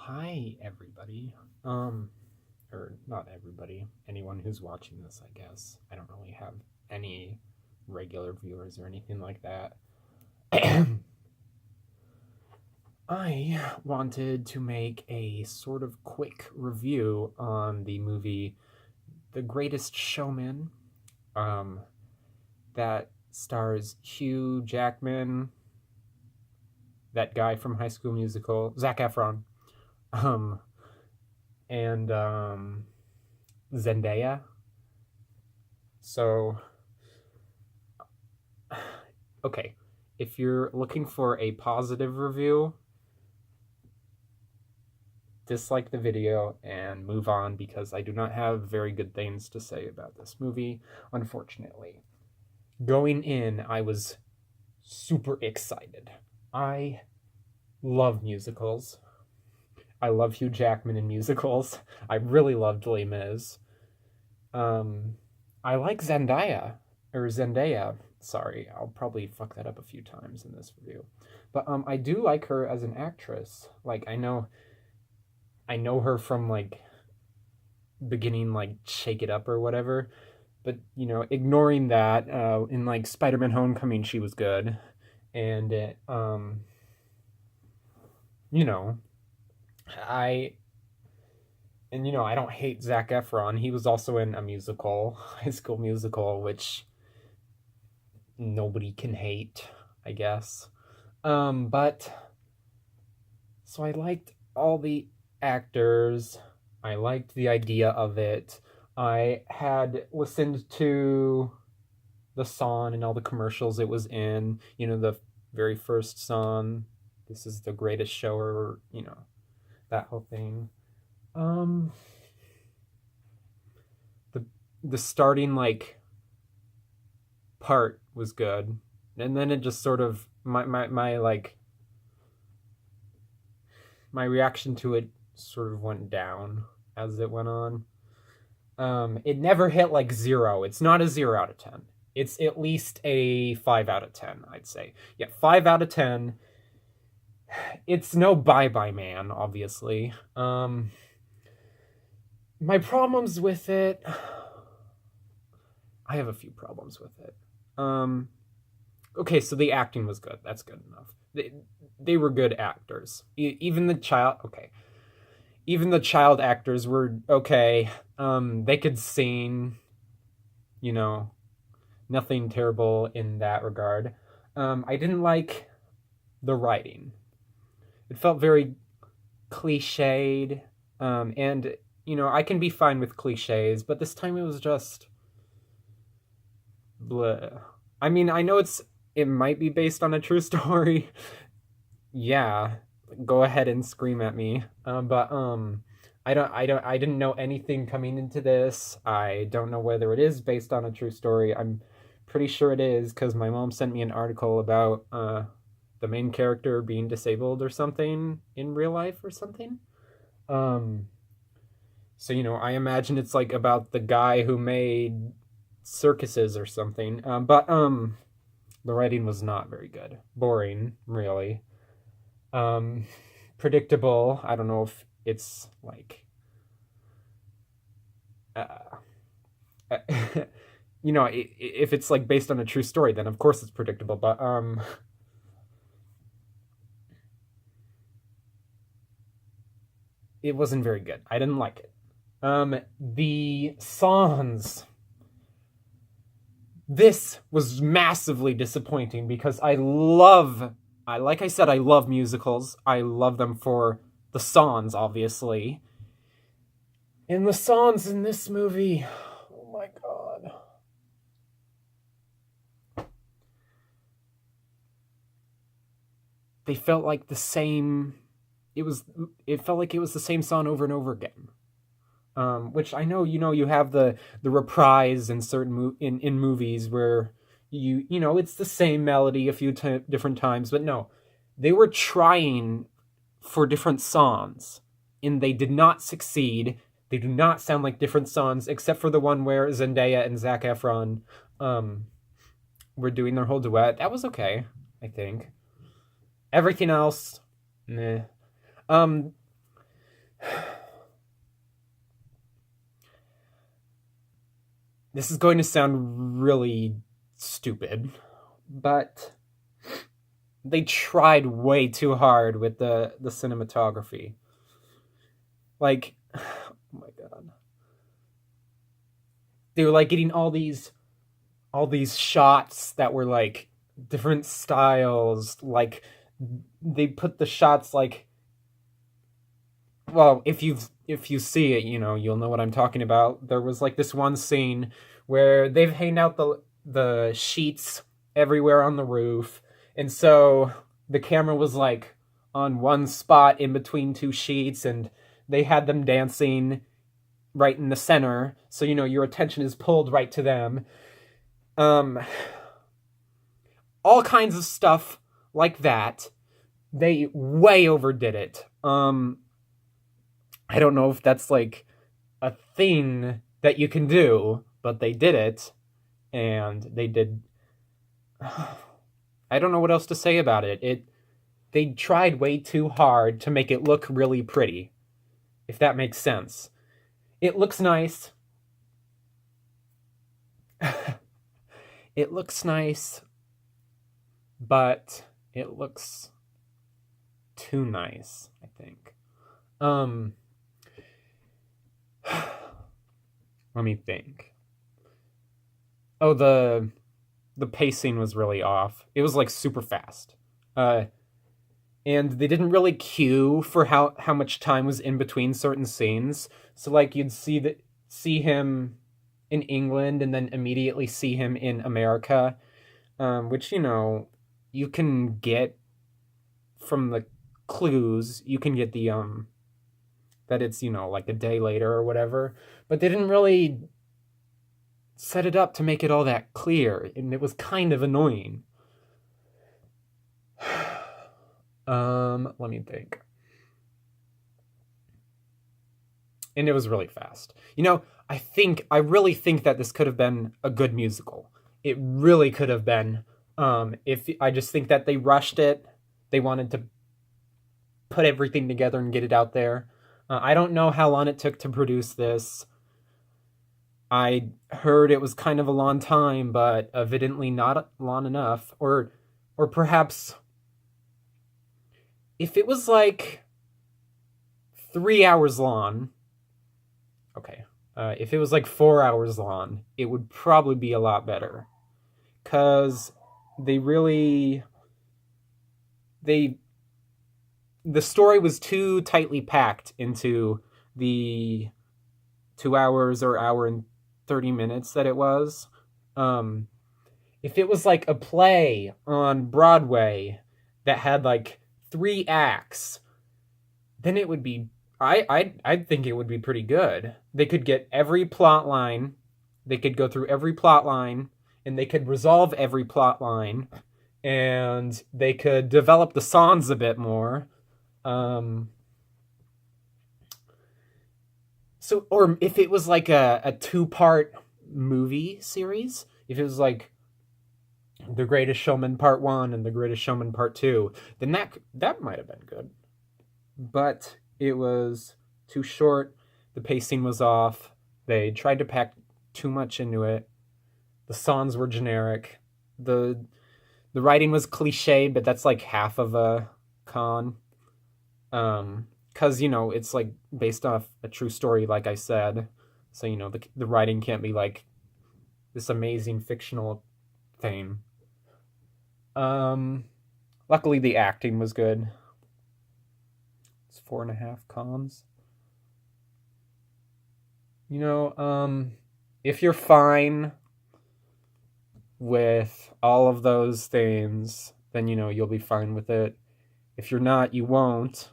Hi everybody. Or not everybody, anyone who's watching this, I guess. I don't really have any regular viewers or anything like that. I wanted to make a sort of quick review on the movie The Greatest Showman, um, that stars Hugh Jackman, that guy from High School Musical, Zac Efron, um, and Zendaya. So, okay, if you're looking for a positive review, dislike the video and move on because I do not have very good things to say about this movie, unfortunately. Going in, I was super excited. I love musicals. I love Hugh Jackman in musicals. I really loved Les Mis. I like Zendaya. Sorry, I'll probably fuck that up a few times in this review, but I do like her as an actress. Like I know her from like beginning like Shake It Up or whatever, but ignoring that, in like Spider-Man: Homecoming, she was good, and you know, I I don't hate Zac Efron. He was also in a musical, High School Musical, which nobody can hate, I guess. But so I liked all the actors. I liked the idea of it. I had listened to the song and all the commercials it was in. The very first song, "This is the greatest show," or that whole thing. Um, the the starting like part was good, and then it just sort of my like my reaction to it sort of went down as it went on. It never hit like 0. It's not a 0 out of 10. It's at least a 5 out of 10, I'd say. Yeah, 5 out of 10. It's no Bye Bye Man, obviously. My problems with it. I have a few problems with it. Okay, so the acting was good. That's good enough. They were good actors. Even the child. Okay, even the child actors were okay. They could sing. You know, nothing terrible in that regard. I didn't like the writing. It felt very cliched. And I can be fine with cliches, but this time it was just bleh. I mean, I know it might be based on a true story. Yeah, go ahead and scream at me. But I didn't know anything coming into this. I don't know whether it is based on a true story. I'm pretty sure it is because my mom sent me an article about the main character being disabled or something in real life or something. Um, so I imagine it's like about the guy who made circuses or something. But the writing was not very good. Boring, really. Um, Predictable. I don't know if it's like, uh, if it's like based on a true story, then of course it's predictable. But it wasn't very good. I didn't like it. The songs. This was massively disappointing because like I said, I love musicals. I love them for the songs, obviously. And the songs in this movie, oh my god. They felt like the same. It felt like it was the same song over and over again. Which I know, you have the reprise in certain in movies where it's the same melody a few different times, but no, they were trying for different songs, and they did not succeed. They do not sound like different songs, except for the one where Zendaya and Zac Efron were doing their whole duet. That was okay, I think. Everything else, meh. Um, this is going to sound really stupid, but they tried way too hard with the cinematography. Like, oh my god, they were like getting all these shots that were like different styles. Like they put the shots like, well, if you see it, you know, you'll know what I'm talking about. There was like this one scene where they've hanged out the sheets everywhere on the roof, and so the camera was like on one spot in between two sheets, and they had them dancing right in the center, so you know your attention is pulled right to them. Um, all kinds of stuff like that. They way overdid it. I don't know if that's like a thing that you can do, but they did it, and they did. I don't know what else to say about it. They tried way too hard to make it look really pretty, if that makes sense. It looks nice. It looks nice, but it looks too nice, I think. Um Let me think. Oh, the pacing was really off. It was like super fast. Uh and they didn't really cue for how much time was in between certain scenes. So like you'd see him in England and then immediately see him in America, which you know you can get from the clues. You can get the that it's, you know, like a day later or whatever, but they didn't really set it up to make it all that clear, and it was kind of annoying. Let me think. And it was really fast. You know, I really think that this could have been a good musical. It really could have been. If I just think that they rushed it, they wanted to put everything together and get it out there. I don't know how long it took to produce this. I heard it was kind of a long time, but evidently not long enough. Or perhaps if it was like 3 hours long, okay. If it was like 4 hours long, it would probably be a lot better. Cause they really they the story was too tightly packed into the 2 hours or hour and 30 minutes that it was. Um, if it was like a play on Broadway that had like 3 acts, then it would be. I'd think it would be pretty good. They could get every plot line, they could go through every plot line, and they could resolve every plot line, and they could develop the songs a bit more. Um, so, or if it was like a two-part movie series, if it was like The Greatest Showman Part 1 and The Greatest Showman Part 2, then that might have been good. But it was too short, the pacing was off, they tried to pack too much into it, the songs were generic, the the writing was cliche, but that's like half of a con. Because you know it's like based off a true story, like I said, so you know the writing can't be like this amazing fictional thing. Um, Luckily the acting was good. It's 4.5 cons. You know, if you're fine with all of those things, then you know you'll be fine with it. If you're not, you won't.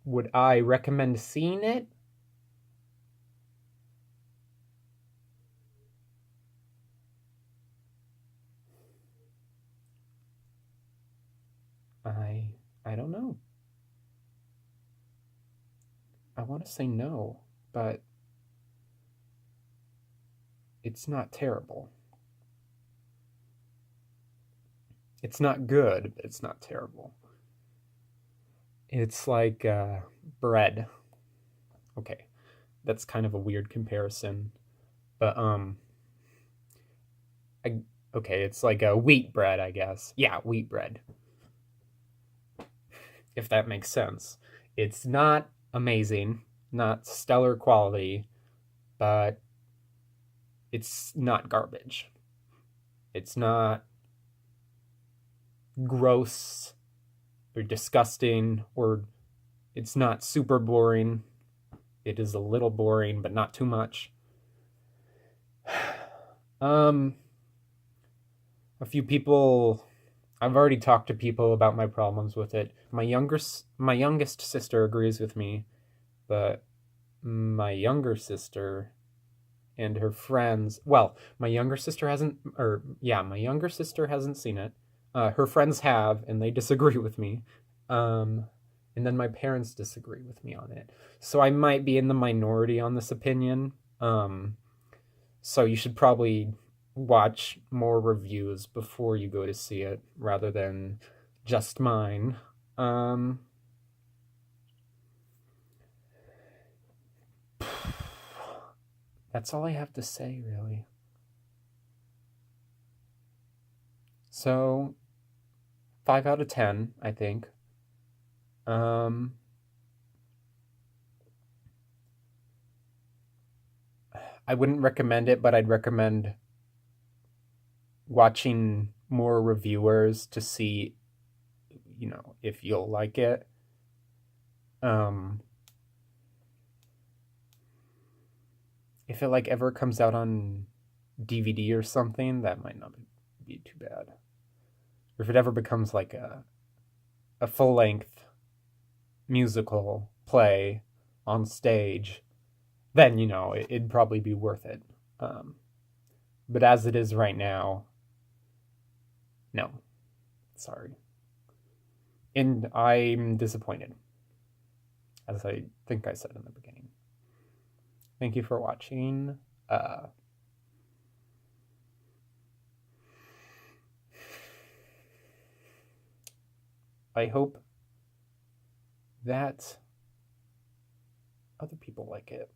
Would I recommend seeing it? I I don't know. I want to say no, but it's not terrible. It's not good, but it's not terrible. It's like bread. Okay. that's kind of a weird comparison. But I, okay, it's like a wheat bread, I guess. Yeah, wheat bread, if that makes sense. It's not amazing, not stellar quality, but it's not garbage. It's not gross or disgusting, or it's not super boring. It is a little boring, but not too much. Um, a few people, I've already talked to people about my problems with it. My youngest sister agrees with me, but my younger sister and her friends, well, my younger sister hasn't seen it. Her friends have, and they disagree with me. Um, and then my parents disagree with me on it. So I might be in the minority on this opinion. So you should probably watch more reviews before you go to see it rather than just mine. Um, that's all I have to say, really. So, 5 out of 10, I think. Um, I wouldn't recommend it, but I'd recommend watching more reviewers to see, if you'll like it. Um, if it like ever comes out on DVD or something, that might not be too bad. Or if it ever becomes like a full length musical play on stage, then it'd probably be worth it. Um, but as it is right now, no, sorry, and I'm disappointed, as I think I said in the beginning. Thank you for watching. I hope that other people like it.